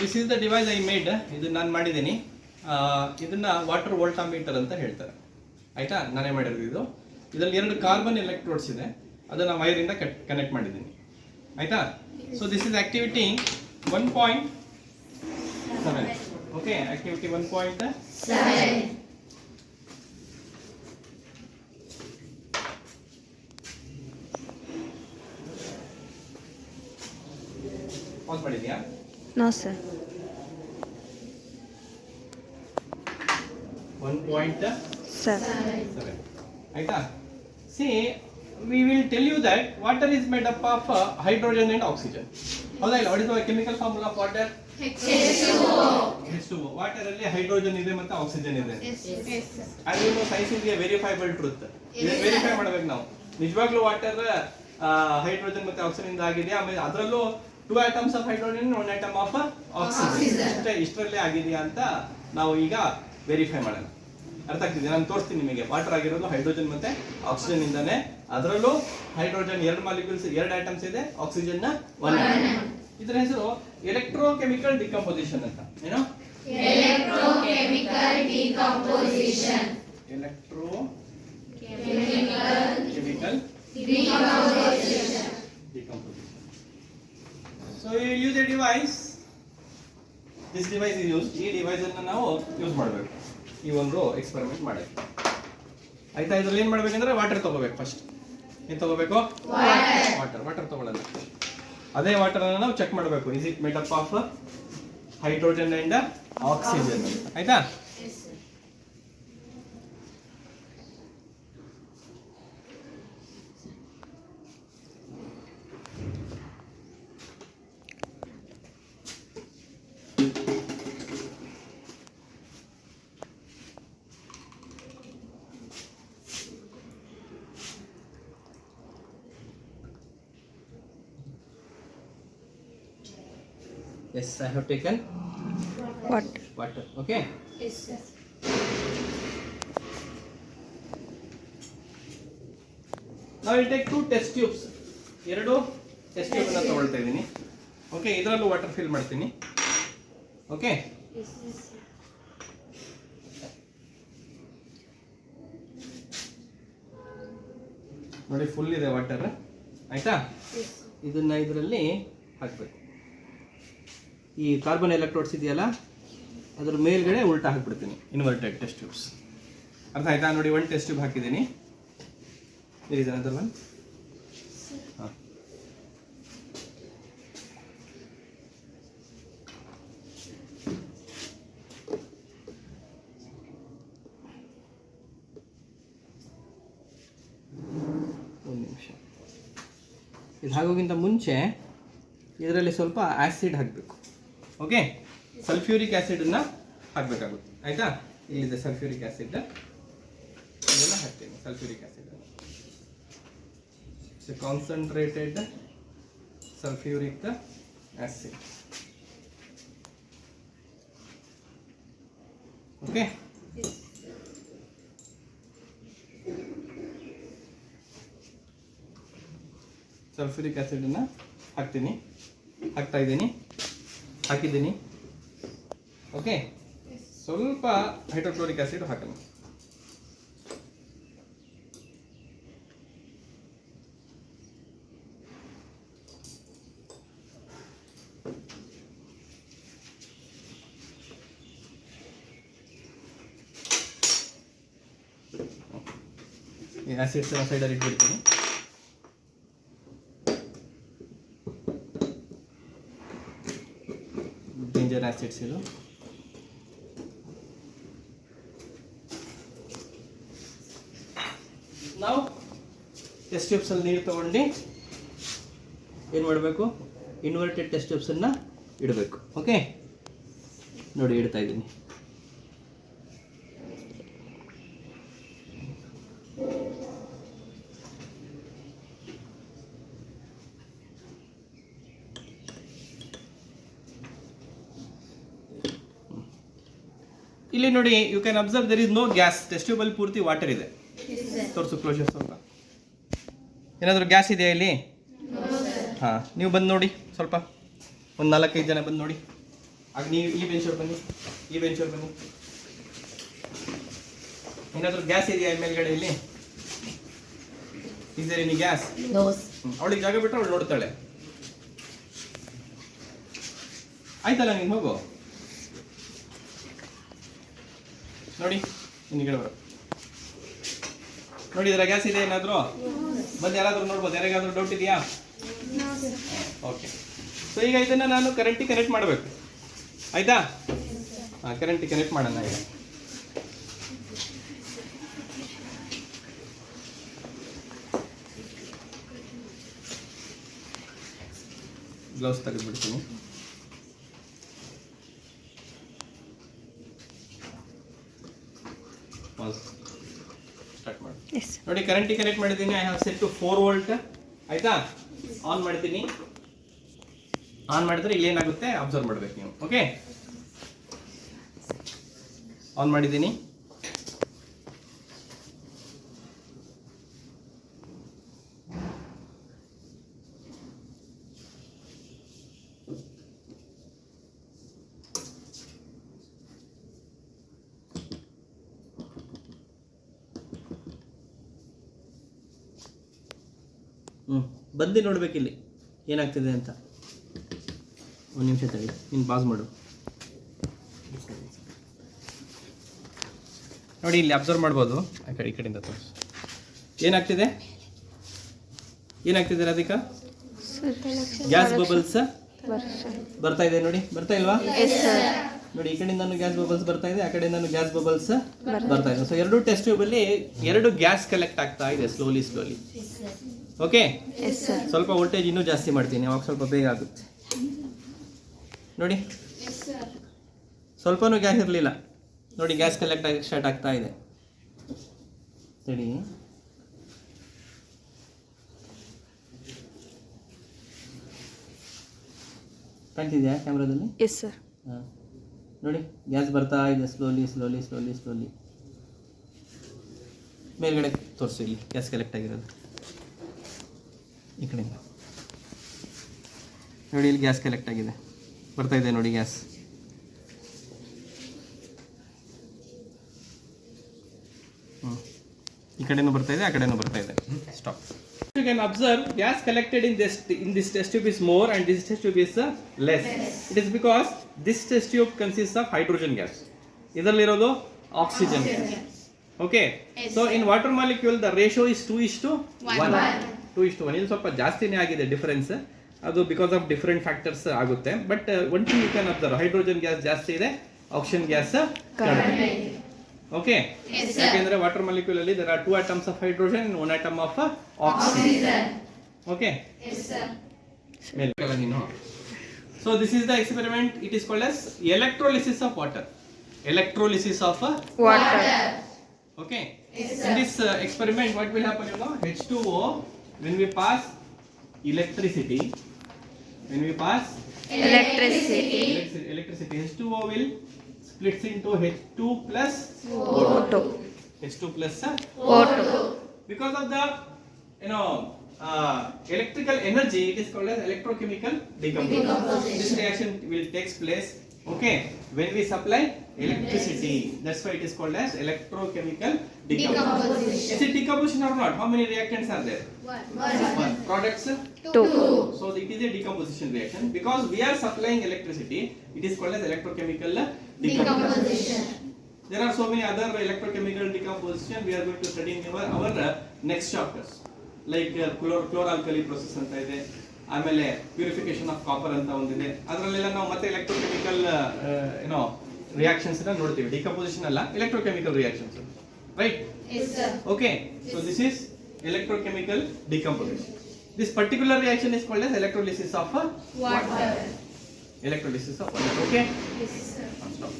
This is the device I made. ಇದು ನಾನು ಮಾಡಿದ್ದೀನಿ. ಇದನ್ನ ವಾಟರ್ ವೋಲ್ಟಾಮೀಟರ್ ಅಂತ ಹೇಳ್ತಾರೆ. ಆಯ್ತಾ, ನಾನೇ ಮಾಡಿರೋದು ಇದು. ಇದರಲ್ಲಿ 2 ಕಾರ್ಬನ್ ಎಲೆಕ್ಟ್ರೋಡ್ಸ್ ಇದೆ, ಅದನ್ನು ವೈರಿಂದ ಕನೆಕ್ಟ್ ಮಾಡಿದ್ದೀನಿ. ಆಯ್ತಾ. So this is activity 1.7. Okay, activity 1.7. Pass ಮಾಡಿದ್ಯಾ? No sir. 1.7. ಆಯ್ತಾ. See, we will tell you that water is made up of hydrogen and oxygen. ಹೌದಾ ಇಲ್ಲ? What is the chemical formula of water? H2O. Water ಅಲ್ಲಿ hydrogen ಇದೆ ಮತ್ತೆ oxygen ಇದೆ. As you know, science is a verifiable truth. ಇದನ್ನ verify ಮಾಡಬೇಕು ನಾವು. ನಿಜವಾಗ್ಲೂ ವಾಟರ್ ಹೈಡ್ರೋಜನ್ ಮತ್ತೆ ಆಕ್ಸಿಜನ್ ಇಂದ ಆಗಿದೆ. ಆಮೇಲೆ ಅದರಲ್ಲೂ 2 atoms of hydrogen and 1 atom of oxygen. ಇಷ್ಟರಲ್ಲೇ ಆಗಿದೆಯಾ ಅಂತ ನಾವು ಈಗ ವೆರಿಫೈ ಮಾಡೋಣ. ಅರ್ಥ ಆಗ್ತಿದೆ? ನಾನು ತೋರಿಸ್ತೀನಿ ನಿಮಗೆ. ವಾಟರ್ ಆಗಿರೋದು ಹೈಡ್ರೋಜನ್ ಮತ್ತೆ ಆಕ್ಸಿಜನ್ ಇಂದಾನೆ. ಅದರಲ್ಲೂ ಹೈಡ್ರೋಜನ್ 2 ಮಾಲಿಕ್ಯೂಲ್ಸ್, 2 ಆಟಮ್ಸ್ ಇದೆ, ಆಕ್ಸಿಜನ್ ನ 1 ಆಟಮ್. ಇದರ ಹೆಸರು ಎಲೆಕ್ಟ್ರೋಕೆಮಿಕಲ್ ಡಿಕಂಪೋಸಿಷನ್ ಅಂತ. ಏನು? Electrochemical decomposition. Electrochemical decomposition. So you will use a device. This device is used. ಈ ಡಿವೈಸ್ ಅನ್ನು ನಾವು ಯೂಸ್ ಮಾಡಬೇಕು ಈ ಒಂದು ಎಕ್ಸ್ಪೆರಿಮೆಂಟ್ ಮಾಡಕ್ಕೆ. ಆಯ್ತಾ. ಇದ್ರಲ್ಲಿ ಏನು ಮಾಡಬೇಕಂದ್ರೆ ವಾಟರ್ ತಗೋಬೇಕು. ಫಸ್ಟ್ ಏನು ತಗೋಬೇಕು? ವಾಟರ್ ತಗೊಳ್ಳೋಣ. ಅದೇ ವಾಟರ್ ಅನ್ನು ನಾವು ಚೆಕ್ ಮಾಡಬೇಕು. Is it made up of hydrogen and oxygen? ಆಯ್ತಾ. Yes, I have taken water. Okay. Yes, sir. Now I will take 2 test tubes. 2 test tube ಅನ್ನು ತಗೊಳ್ತಾ ಇದ್ದೀನಿ. ಓಕೆ, ಇದರಲ್ಲೂ ವಾಟರ್ ಫಿಲ್ ಮಾಡ್ತೀನಿ. ಓಕೆ, ನೋಡಿ ಫುಲ್ ಇದೆ ವಾಟರ್. ಆಯ್ತಾ. ಇದನ್ನ ಇದರಲ್ಲಿ ಹಾಕ್ಬೇಕು. ಈ ಕಾರ್ಬನ್ ಎಲೆಕ್ಟ್ರೋಡ್ಸ್ ಇದೆಯಲ್ಲ, ಅದ್ರ ಮೇಲ್ಗಡೆ ಉಲ್ಟಾ ಹಾಕ್ಬಿಡ್ತೀನಿ. Inverted test tubes. ಅರ್ಥ ಆಯ್ತಾ? ನೋಡಿ, 1 ಟೆಸ್ಟ್ ಟ್ಯೂಬ್ ಹಾಕಿದ್ದೀನಿ. there is another one. ಒಂದು ನಿಮಿಷ. ಇದು ಹಾಗೋಕ್ಕಿಂತ ಮುಂಚೆ ಇದರಲ್ಲಿ ಸ್ವಲ್ಪ ಆ್ಯಸಿಡ್ ಹಾಕಬೇಕು. ಓಕೆ, ಸಲ್ಫ್ಯೂರಿಕ್ ಆ್ಯಸಿಡನ್ನು ಹಾಕಬೇಕಾಗುತ್ತೆ. ಆಯಿತಾ. ಇಲ್ಲಿದೆ ಸಲ್ಫ್ಯೂರಿಕ್ ಆ್ಯಸಿಡ್, ಇದೆಲ್ಲ ಹಾಕ್ತೀನಿ. Sulphuric acid, concentrated sulphuric acid. Okay, sulphuric ಆ್ಯಸಿಡನ್ನು ಹಾಕಿದ್ದೀನಿ. ಓಕೆ, ಸ್ವಲ್ಪ ಹೈಡ್ರೋಕ್ಲೋರಿಕ್ ಆ್ಯಸಿಡ್ ಹಾಕೋಣ. ಈ ಆ್ಯಸಿಡ್ಸ್ ಸೈಡಲ್ಲಿ ಇಟ್ಬಿಡ್ತೀನಿ. ಡೇಂಜರ್ ಆ್ಯಸಿಡ್ಸ್ ಇದು. ನಾವು ಟೆಸ್ಟ್ ಟ್ಯೂಬ್ಸಲ್ಲಿ ನೀರು ತೊಗೊಂಡು ಏನು ಮಾಡಬೇಕು? ಇನ್ವರ್ಟೆಡ್ ಟೆಸ್ಟ್ ಟ್ಯೂಬ್ಸನ್ನು ಇಡಬೇಕು. ಓಕೆ, ನೋಡಿ ಇಡ್ತಾ ಇದ್ದೀನಿ. ಇಲ್ಲಿ ನೋಡಿ, you can observe there is no gas. Test ಟ್ಯೂಬಲ್ಲಿ ಪೂರ್ತಿ ವಾಟರ್ ಇದೆ. ತೋರಿಸು ಕ್ಲೋಸರ್ ಸ್ವಲ್ಪ. ಏನಾದರೂ ಗ್ಯಾಸ್ ಇದೆಯಾ ಇಲ್ಲಿ? ಹಾಂ, ನೀವು ಬಂದು ನೋಡಿ. ಸ್ವಲ್ಪ ಒಂದು 4-5 ಜನ ಬಂದು ನೋಡಿ. ಆಗ ನೀವು ಈ ಬೆಂಚಲ್ಲಿ ಬನ್ನಿ, ಈ ಬೆಂಚಲ್ಲಿ ಬನ್ನಿ. ಏನಾದರೂ ಗ್ಯಾಸ್ ಇದೆಯಾ ಮೇಲ್ಗಡೆ ಇಲ್ಲಿ? Is there any gas? ಅವಳಿಗೆ ಜಾಗ ಬಿಟ್ಟರೆ ಅವಳು ನೋಡ್ತಾಳೆ. ಆಯ್ತಲ್ಲ, ನೀನು ಹೋಗು. ನೋಡಿ ನಿನ್ಗೆ ಬರೋ ನೋಡಿ, ಇದರ ಗ್ಯಾಸ್ ಇದೆ ಏನಾದರೂ? ಬಂದು ಯಾರಾದರೂ ನೋಡ್ಬೋದು? ಯಾರಿಗಾದ್ರೂ ಡೌಟ್ ಇದೆಯಾ? ಓಕೆ. ಸೊ ಈಗ ಇದನ್ನು ನಾನು ಕರೆಂಟಿಗೆ ಕನೆಕ್ಟ್ ಮಾಡಬೇಕು, ಆಯ್ತಾ? ಹಾಂ, ಕರೆಂಟಿಗೆ ಕನೆಕ್ಟ್ ಮಾಡೋಣ ಈಗ. ಗ್ಲೌಸ್ ತೆಗೆದುಬಿಡ್ತೀನಿ. ಸ್ಟಾರ್ಟ್ ಮಾಡಿ. ನೋಡಿ, ಕರೆಂಟಿಗೆ ಕನೆಕ್ಟ್ ಮಾಡಿದ್ದೀನಿ. I have set to 4 volt, ಆಯ್ತಾ? ಆನ್ ಮಾಡ್ತೀನಿ. ಆನ್ ಮಾಡಿದ್ರೆ ಇಲ್ಲಿ ಏನಾಗುತ್ತೆ ಅಬ್ಸರ್ವ್ ಮಾಡ್ಬೇಕು ನೀವು. ಓಕೆ, ಆನ್ ಮಾಡಿದ್ದೀನಿ. ಬಂದು ನೋಡ್ಬೇಕಿಲ್ಲಿ ಏನಾಗ್ತಿದೆ ಅಂತ. ಒಂದು ನಿಮಿಷ ತಡಿ, ನೀನು ಪಾಸ್ ಮಾಡು. ನೋಡಿ, ಇಲ್ಲಿ ಅಬ್ಸರ್ವ್ ಮಾಡ್ಬೋದು. ಈ ಕಡೆಯಿಂದ ತೋರಿಸು. ಏನಾಗ್ತಿದೆ? ಏನಾಗ್ತಿದೆ ರಾಧಿಕಾ? ಗ್ಯಾಸ್ ಬಬಲ್ಸ್ ಬರ್ತಾ ಇದೆ. ನೋಡಿ, ಬರ್ತಾ ಇಲ್ವಾ? ನೋಡಿ, ಈ ಕಡೆಯಿಂದನೂ ಗ್ಯಾಸ್ ಬಬಲ್ಸ್ ಬರ್ತಾ ಇದೆ, ಆ ಕಡೆಯಿಂದನೂ ಗ್ಯಾಸ್ ಬಬಲ್ಸ್ ಬರ್ತಾ ಇದೆ. ಸೊ ಎರಡು ಟೆಸ್ಟ್ ಟ್ಯೂಬಲ್ಲಿ 2 ಗ್ಯಾಸ್ ಕಲೆಕ್ಟ್ ಆಗ್ತಾ ಇದೆ ಸ್ಲೋಲಿ. ಓಕೆ, ಸ್ವಲ್ಪ ವೋಲ್ಟೇಜ್ ಇನ್ನೂ ಜಾಸ್ತಿ ಮಾಡ್ತೀನಿ, ಅವಾಗ ಸ್ವಲ್ಪ ಬೇಗ ಆಗುತ್ತೆ. ನೋಡಿ, ಸ್ವಲ್ಪನೂ ಗ್ಯಾಸ್ ಇರಲಿಲ್ಲ. ನೋಡಿ, ಗ್ಯಾಸ್ ಕಲೆಕ್ಟ್ ಆಗಿ ಸ್ಟಾರ್ಟ್ ಆಗ್ತಾ ಇದೆ. ಸರಿ, ಕಾಣ್ತಿದ್ಯಾ ಕ್ಯಾಮ್ರಾದಲ್ಲಿ? Yes sir. ಹಾಂ, ನೋಡಿ, ಗ್ಯಾಸ್ ಬರ್ತಾ ಇದೆ ಸ್ಲೋಲಿ. ಮೇಲ್ಗಡೆ ತೋರಿಸು, ಇಲ್ಲಿ ಗ್ಯಾಸ್ ಕಲೆಕ್ಟ್ ಆಗಿರೋದು. ಈ ಕಡೆಯಿಂದ ನೋಡಿ, ಇಲ್ಲಿ ಗ್ಯಾಸ್ ಕಲೆಕ್ಟ್ ಆಗಿದೆ, ಬರ್ತಾ ಇದೆ ನೋಡಿ ಗ್ಯಾಸ್. ಈ ಕಡೆನೂ ಬರ್ತಾ ಇದೆ, ಆ ಕಡೆನೂ ಬರ್ತಾ ಇದೆ. Stop. You can observe gas collected in this test tube is more and this test tube is less. It is because this test tube consists of hydrogen gas. ಇದರಲ್ಲಿರೋದು oxygen. Okay. So in water molecule the ratio is 2:1. 2:1. ಇಲ್ಲಿ ಸ್ವಲ್ಪ ಜಾಸ್ತಿನೇ ಆಗಿದೆ difference. ಅದು because of different factors ಆಗುತ್ತೆ. But one thing you can observe, hydrogen gas ಜಾಸ್ತಿ ಇದೆ, oxygen gas ಕಡಿಮೆ. ಓಕೆ, ಯಾಕೆಂದ್ರೆ ವಾಟರ್ ಮಾಲಿಕ್ಯೂಲ್ ಅಲ್ಲಿ there are 2 atoms of hydrogen and 1 atom of oxygen. Okay, yes sir. ಮೇಲ್ಕಲ್ಲ ನೀನು. So this is the experiment. It is called as electrolysis of water. Electrolysis of water. Okay, yes, in this experiment what will happen, you know, H2O, when we pass electricity, electricity, H2O will splits into H2 plus O2. H2 plus O2. Because of the, you know, electrical energy, it is called as electrochemical decomposition. This reaction will takes place, okay, when we supply electricity. That's why it is called as electrochemical decomposition. Is it decomposition or not? How many reactants are there? One. Products? 2. So it is a decomposition reaction. Because we are supplying electricity, it is called as electrochemical decomposition. There are so many other electrochemical decomposition we are going to study in our next chapters. Like chloralkali process anta ide, ಆಮೇಲೆ purification of copper ಅಂತ ಒಂದಿದೆ. ಅದರಲ್ಲೆಲ್ಲ ನಾವು ಮತ್ತೆ electrochemical reactions ನೋಡ್ತೀವಿ. Decomposition ಅಲ್ಲ, electrochemical reactions, right? Yes sir. Okay, so this is electrochemical decomposition. This particular reaction is called as electrolysis of water. Electrolysis of water. Okay? Yes sir. Stop.